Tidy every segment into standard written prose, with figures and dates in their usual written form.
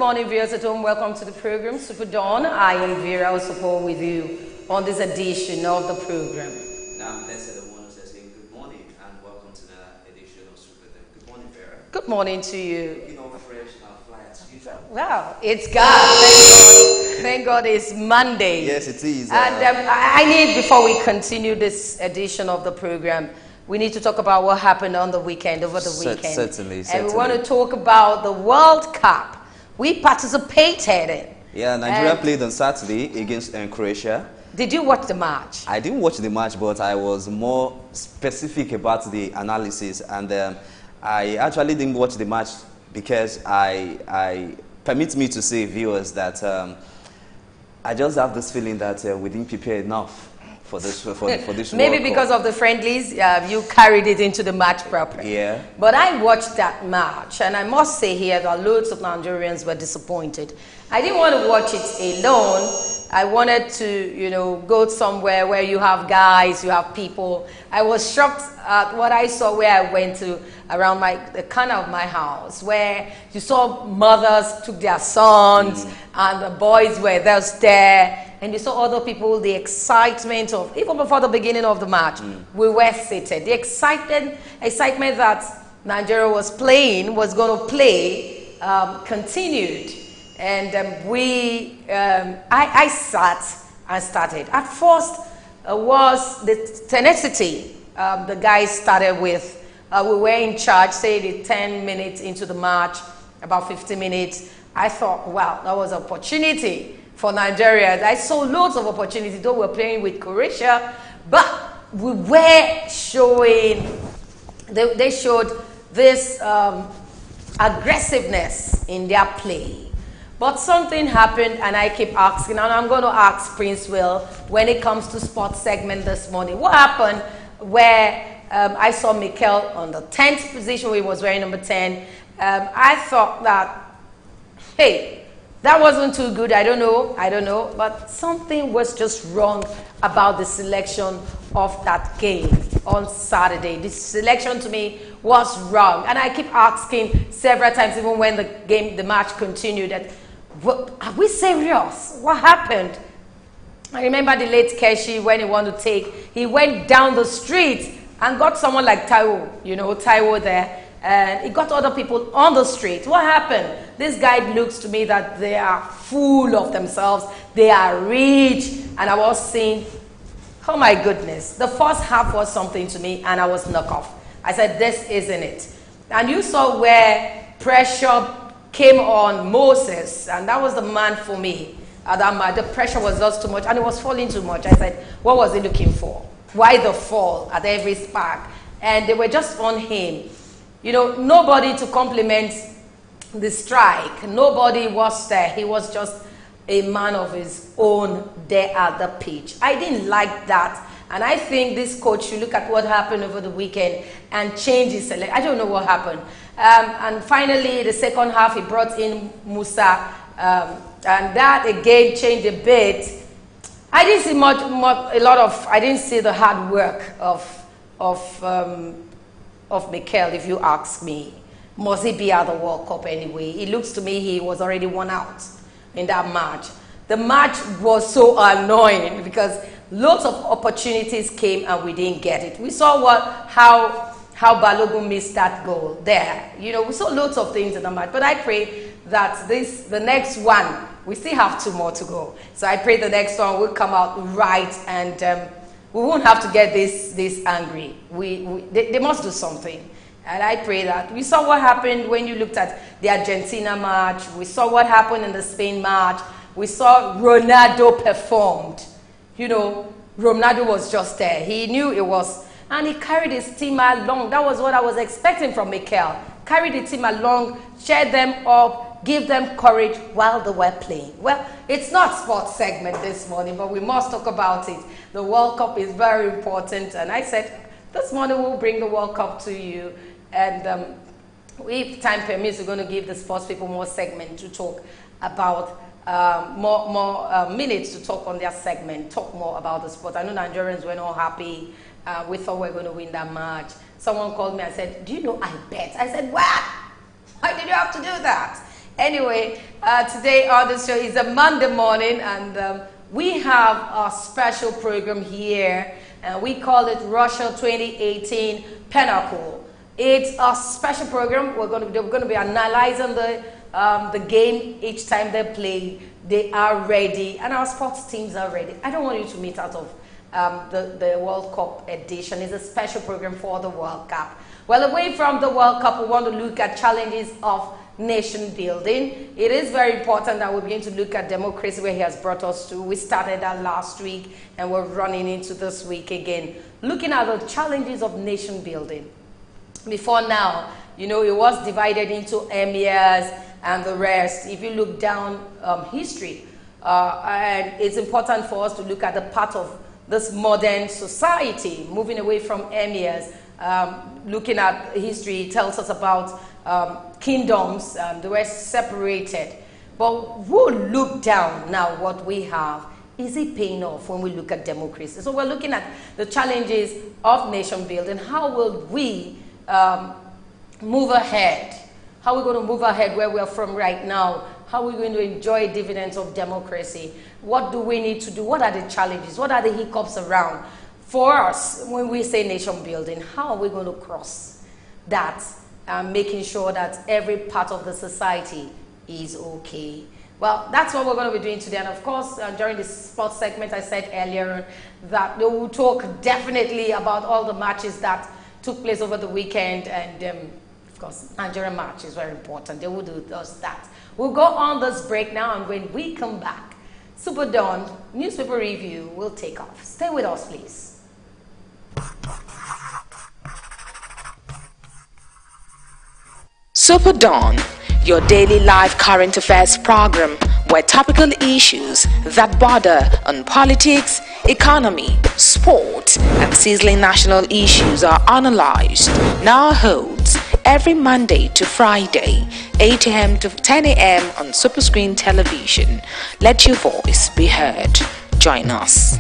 morning, viewers at home. Welcome to the program, Superdawn. I am Vera, will support with you on this edition of the program. Now, I'm Blessed, the one who says good morning and welcome to the edition of Superdawn. Good morning, Vera. Good morning to you. Looking all fresh and fly as usual. Wow, it's God. Thank God. Thank God it's Monday. Yes, it is. And I need, before we continue this edition of the program, we need to talk about what happened on the weekend, over the weekend. Certainly. And we want to talk about the World Cup. We participated in. Yeah, Nigeria played on Saturday against Croatia. Did you watch the match? I didn't watch the match, but I was more specific about the analysis. And I actually didn't watch the match because I permit me to say, viewers, that I just have this feeling that we didn't prepare enough for this Maybe World because Cup. of the friendlies, you carried it into the match properly. Yeah. But I watched that match, and I must say here that loads of Nigerians were disappointed. I didn't want to watch it alone. I wanted to, go somewhere where you have guys, you have people. I was shocked at what I saw where I went to around the corner of my house, where you saw mothers took their sons and the boys were just there. And you saw other people, the excitement of, even before the beginning of the match, we were seated. The excitement that Nigeria was going to play, continued. And I sat and started. At first was the tenacity. The guys started with, we were in charge, say the 10 minutes into the match, about 50 minutes. I thought, wow, that was an opportunity for Nigeria. I saw loads of opportunities, though we're playing with Croatia, but we were showing, they showed this aggressiveness in their play. But something happened, and I keep asking, and I'm going to ask Prince Will when it comes to sports segment this morning. What happened where I saw Mikel on the 10th position, where he was wearing number 10. I thought that, hey, that wasn't too good. I don't know. But something was just wrong about the selection of that game on Saturday. The selection to me was wrong. And I keep asking several times, even when the match continued, that, are we serious? What happened? I remember the late Keshi, when he wanted to he went down the street and got someone like Taiwo there. And he got other people on the street. What happened? This guy looks to me that they are full of themselves. They are rich. And I was saying, oh my goodness. The first half was something to me, and I was knocked off. I said, this isn't it. And you saw where pressure came on Moses, and that was the man for me. The pressure was just too much, and it was falling too much. I said, what was he looking for? Why the fall at every spark? And they were just on him. Nobody to compliment the strike. Nobody was there. He was just a man of his own there at the pitch. I didn't like that. And I think this coach should look at what happened over the weekend and change his selection. I don't know what happened. And finally, the second half, he brought in Musa. And that, again, changed a bit. I didn't see I didn't see the hard work of Mikel, if you ask me. Must he be at the World Cup anyway? It looks to me he was already won out in that match. The match was so annoying because lots of opportunities came and we didn't get it. We saw how Balogun missed that goal there. We saw lots of things in the match. But I pray that the next one, we still have 2 more to go. So I pray the next one will come out right, and we won't have to get this angry. They must do something. And I pray that. We saw what happened when you looked at the Argentina match. We saw what happened in the Spain match. We saw Ronaldo performed. Ronaldo was just there. He knew it was. And he carried his team along. That was what I was expecting from Mikel. Carried the team along, cheer them up, give them courage while they were playing. Well, it's not sports segment this morning, but we must talk about it. The World Cup is very important. And I said, this morning we'll bring the World Cup to you. And if time permits, we're going to give the sports people more segment to talk about, more minutes to talk on their segment, talk more about the sport. I know Nigerians were not happy. We thought we were going to win that match. Someone called me and said, do you know I bet? I said, what? Why did you have to do that? Anyway, today on the show is a Monday morning, and we have a special program here, and we call it Russia 2018 Pinnacle. It's a special program. We're going to be analyzing the game each time they play. They are ready, and our sports teams are ready. I don't want you to miss out of the World Cup edition. It's a special program for the World Cup. Well, away from the World Cup, we want to look at challenges of nation building. It is very important that we begin to look at democracy, where he has brought us to. We started that last week, and we're running into this week again, looking at the challenges of nation building. Before now, you know, it was divided into emirs and the rest. If you look down history, and it's important for us to look at the part of this modern society, moving away from emirs. Looking at history, tells us about kingdoms, they were separated. But we'll look down now what we have. Is it paying off when we look at democracy? So we're looking at the challenges of nation building. How will we move ahead? How are we going to move ahead where we're from right now? How are we going to enjoy dividends of democracy? What do we need to do? What are the challenges? What are the hiccups around? For us, when we say nation building, how are we going to cross that, making sure that every part of the society is okay? Well, that's what we're going to be doing today. And of course, during the sports segment, I said earlier that we will talk definitely about all the matches that took place over the weekend. And of course, Nigerian match is very important. They will do us that. We'll go on this break now, and when we come back, Superdawn newspaper review will take off. Stay with us, please. Superdawn, your daily live current affairs program where topical issues that border on politics, economy, sport, and sizzling national issues are analyzed. Now holds every Monday to Friday, 8 a.m. to 10 a.m. on Superscreen television. Let your voice be heard. Join us.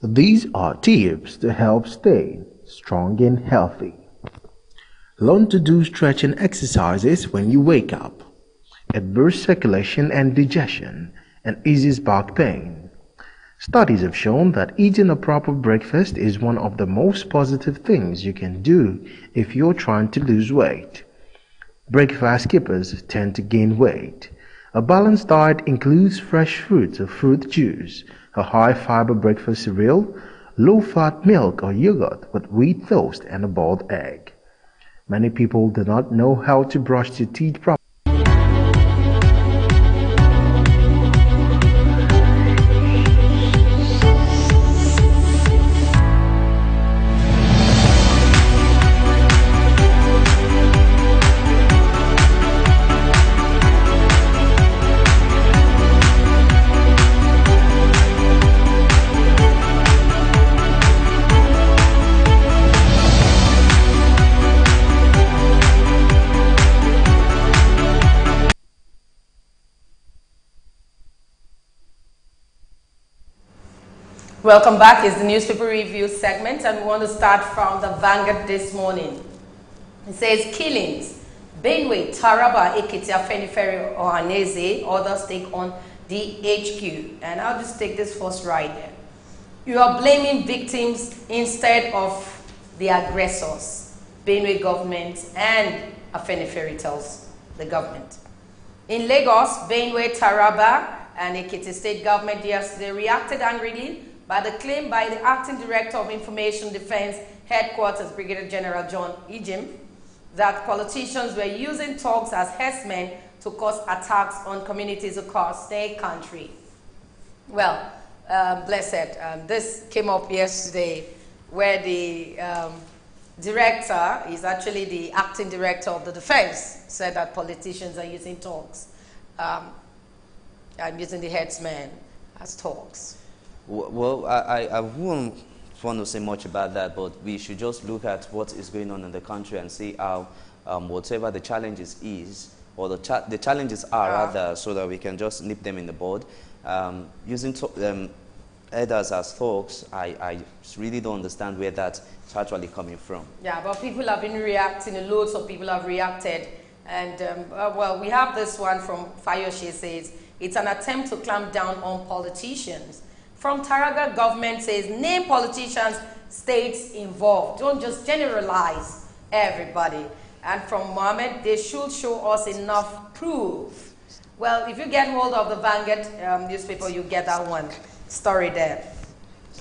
These are tips to help stay strong and healthy. Learn to do stretching exercises when you wake up. It boosts circulation and digestion and eases back pain. Studies have shown that eating a proper breakfast is one of the most positive things you can do if you're trying to lose weight. Breakfast skippers tend to gain weight. A balanced diet includes fresh fruits or fruit juice, a high-fiber breakfast cereal, low-fat milk or yogurt with wheat toast and a boiled egg. Many people do not know how to brush their teeth properly. Welcome back. It's the newspaper review segment, and we want to start from the Vanguard this morning. It says killings. Benue, Taraba, Ekiti, Afenifere, Ohanese, others take on the HQ. And I'll just take this first right there. You are blaming victims instead of the aggressors. Benue government and Afenifere tells the government. In Lagos, Benue, Taraba, and Ekiti state government yesterday reacted angrily by the claim by the Acting Director of Information Defense Headquarters, Brigadier General John Ijim, that politicians were using thugs as herdsmen to cause attacks on communities across their country. Well, blessed, this came up yesterday where the director is actually the Acting Director of the Defense, said that politicians are using thugs. I'm using the headsmen as thugs. Well, I wouldn't want to say much about that, but we should just look at what is going on in the country and see how whatever the challenges is, or the challenges are rather, so that we can just nip them in the bud. Using elders as thugs, I really don't understand where that's actually coming from. Yeah, but people have been reacting, loads of people have reacted. And, well, we have this one from Fayoshe says, it's an attempt to clamp down on politicians. From Taraga government says, name politicians, states involved. Don't just generalize everybody. And from Mohammed, they should show us enough proof. Well, if you get hold of the Vanguard newspaper, you get that one story there.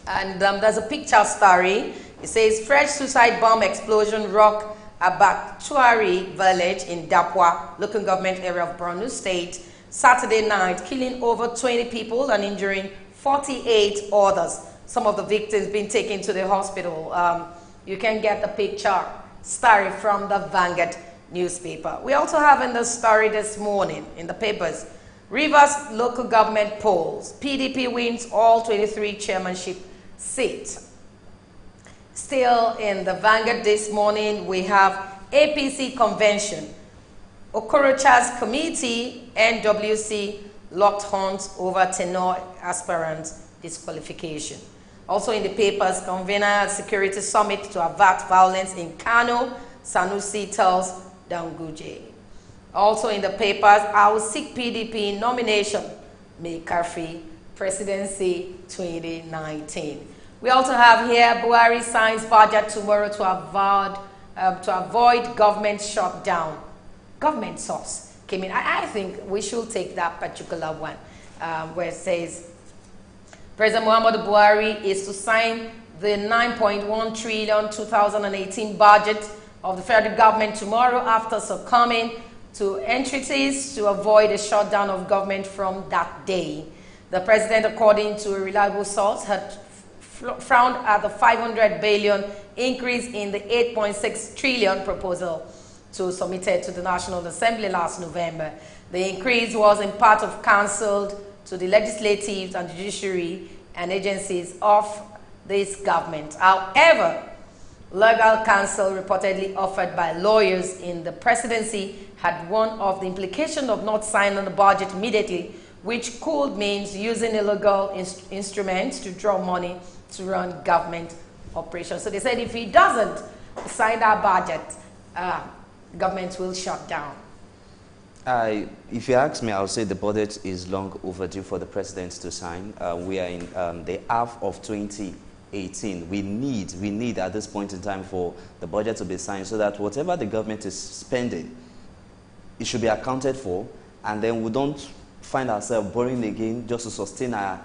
And there's a picture story. It says, fresh suicide bomb explosion rock Abaktuari village in Dapwa, local government area of Borno State, Saturday night, killing over 20 people and injuring 48 others. Some of the victims being taken to the hospital. You can get the picture story from the Vanguard newspaper. We also have in the story this morning in the papers, Rivers local government polls. PDP wins all 23 chairmanship seats. Still in the Vanguard this morning, we have APC convention. Okorocha's committee, NWC, locked horns over tenor aspirants disqualification. Also in the papers, convener security summit to avert violence in Kano, Sanusi tells Danguje. Also in the papers, I will seek PDP nomination, May Karfi, presidency 2019. We also have here Buhari signs budget tomorrow to avoid government shutdown. Government source came in. I think we should take that particular one where it says President Muhammadu Buhari is to sign the 9.1 trillion 2018 budget of the federal government tomorrow after succumbing to entreaties to avoid a shutdown of government from that day. The president, according to a reliable source, had frowned at the 500 billion increase in the 8.6 trillion proposal submitted to the National Assembly last November. The increase was in part of cancelled to the legislative and judiciary and agencies of this government. However, legal counsel reportedly offered by lawyers in the presidency had warned of the implication of not signing the budget immediately, which could mean using illegal instruments to draw money to run government operation. So they said if he doesn't sign that budget, government will shut down. If you ask me, I would say the budget is long overdue for the president to sign. We are in the half of 2018. We need at this point in time for the budget to be signed so that whatever the government is spending, it should be accounted for, and then we don't find ourselves borrowing again just to sustain our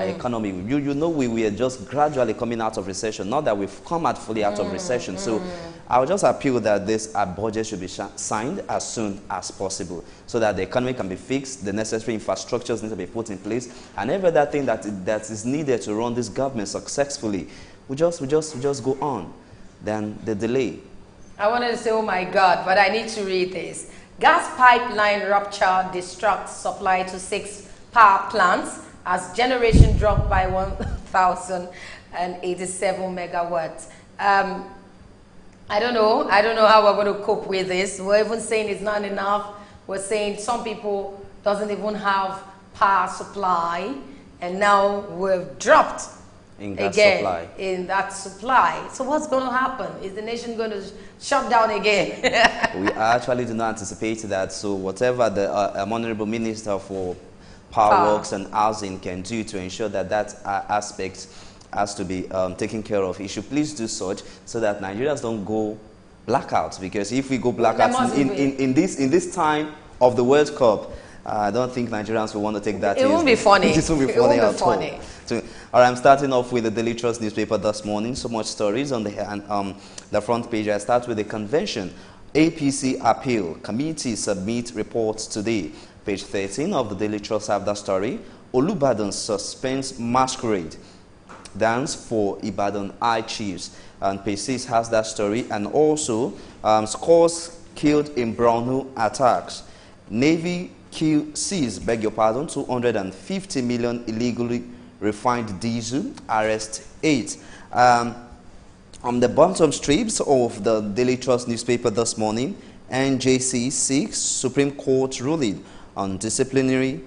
economy. You know, we are just gradually coming out of recession, not that we've come out fully out of recession. So I would just appeal that this budget should be signed as soon as possible so that the economy can be fixed, the necessary infrastructures need to be put in place, and every other thing that is needed to run this government successfully, we just go on. Then the delay. I wanted to say, oh my God, but I need to read this. Gas pipeline rupture disrupts supply to 6 power plants as generation dropped by 1,087 megawatts. I don't know how we're going to cope with this. We're even saying it's not enough. We're saying some people doesn't even have power supply, and now we've dropped in gas again supply. In that supply. So what's going to happen? Is the nation going to shut down again? We actually do not anticipate that. So whatever the Honorable Minister for Power Works and Housing can do to ensure that that aspect has to be taken care of, he should please do such so that Nigerians don't go blackout. Because if we go blackout in this time of the World Cup, I don't think Nigerians will want to take that. It won't be funny. It won't be funny at all. So, all right, I'm starting off with the Daily Trust newspaper this morning. So much stories on the front page. I start with the convention. APC appeal committee submit reports today. Page 13 of the Daily Trust have that story. Olubadan suspends masquerade dance for Ibadan High Chiefs. And page 6 has that story. And also, scores killed in Borno attacks. Navy seized, 250 million illegally refined diesel, arrest 8. On the bottom strips of the Daily Trust newspaper this morning, NJC seeks Supreme Court ruling on disciplinary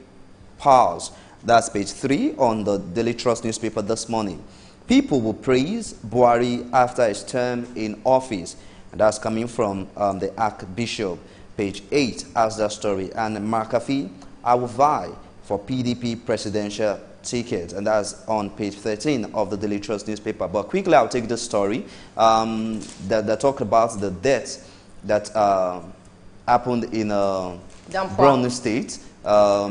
powers. That's page 3 on the Daily Trust newspaper this morning. People will praise Buhari after his term in office. And that's coming from the Archbishop. Page 8 has that story. And McAfee, I will vie for PDP presidential ticket. And that's on page 13 of the Daily Trust newspaper. But quickly, I'll take this story that talk about the death that happened in Borno State.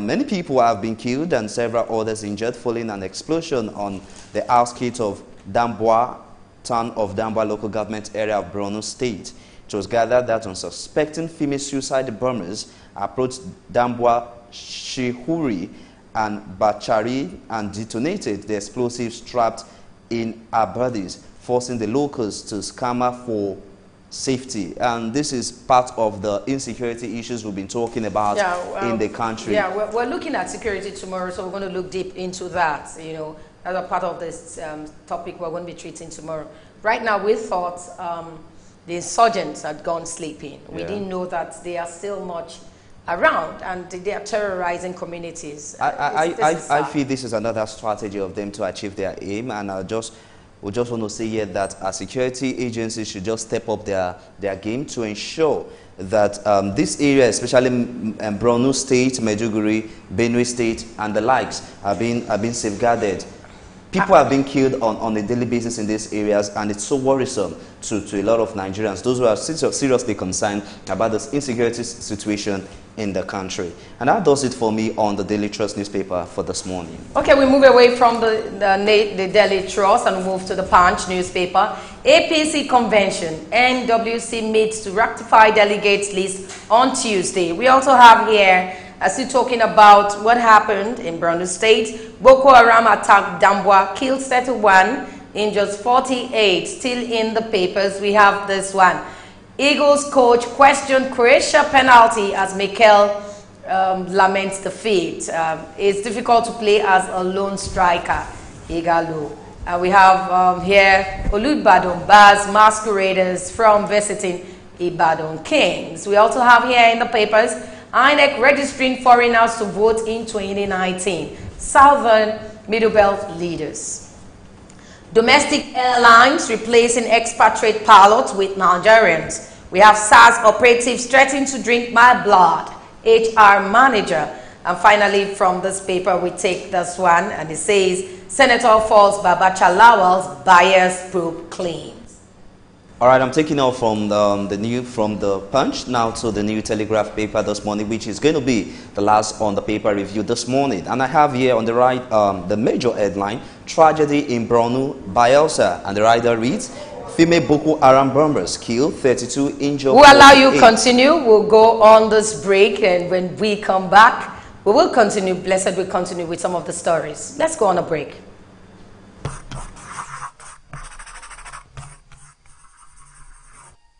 Many people have been killed and several others injured following an explosion on the outskirts of Damboa, town of Damboa local government area of Borno State. It was gathered that unsuspecting female suicide bombers approached Damboa, Shihuri, and Bachari and detonated the explosives trapped in our bodies, forcing the locals to scamper for safety. And this is part of the insecurity issues we've been talking about in the country. Yeah, we're looking at security tomorrow, so we're going to look deep into that, you know, as a part of this topic we're going to be treating tomorrow. Right now, we thought the insurgents had gone sleeping. We didn't know that they are still much around and they are terrorizing communities. I feel this is another strategy of them to achieve their aim, and we just want to say here that our security agencies should just step up their game to ensure that this area, especially Borno State, Maiduguri, Benue State, and the likes, are being safeguarded. People have been killed on a daily basis in these areas, and it's so worrisome to a lot of Nigerians, those who are seriously concerned about this insecurity situation in the country. And that does it for me on the Daily Trust newspaper for this morning. Okay, we move away from the Daily Trust and move to the Punch newspaper. APC convention, NWC meets to rectify delegates list on Tuesday. We also have here, as we're talking about what happened in Borno State, Boko Haram attacked Damboa, killed 31, injured 48. Still in the papers, we have this one. Eagles coach questioned Croatia penalty as Mikel laments defeat. It's difficult to play as a lone striker, Igalo. We have here Olubadan bars masqueraders from visiting Ibadan Kings. We also have here in the papers, INEC registering foreigners to vote in 2019. Southern Middle Belt leaders. Domestic airlines replacing expatriate pilots with Nigerians. We have SARS operatives threatening to drink my blood. HR manager. And finally, from this paper, we take this one, and it says, Senator falls Babacha Lawal's bias probe claims. All right, I'm taking off from the Punch now to the New Telegraph paper this morning, which is going to be the last on the paper review this morning. And I have here on the right the major headline, Tragedy in Borno, Bayelsa, and the writer reads, Female Boko Haram bombers kill, 32 injured. We'll allow you continue. We'll go on this break, and when we come back, we will continue. Blessed will continue with some of the stories. Let's go on a break.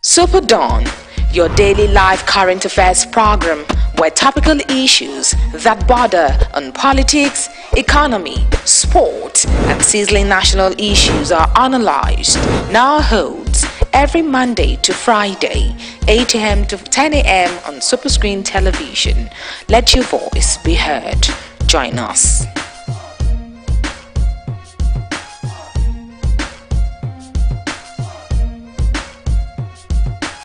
Superdawn, your daily live current affairs program where topical issues that border on politics, economy, sport, and sizzling national issues are analyzed, now holds every Monday to Friday, 8 a.m. to 10 a.m. on Superscreen television. Let your voice be heard. Join us.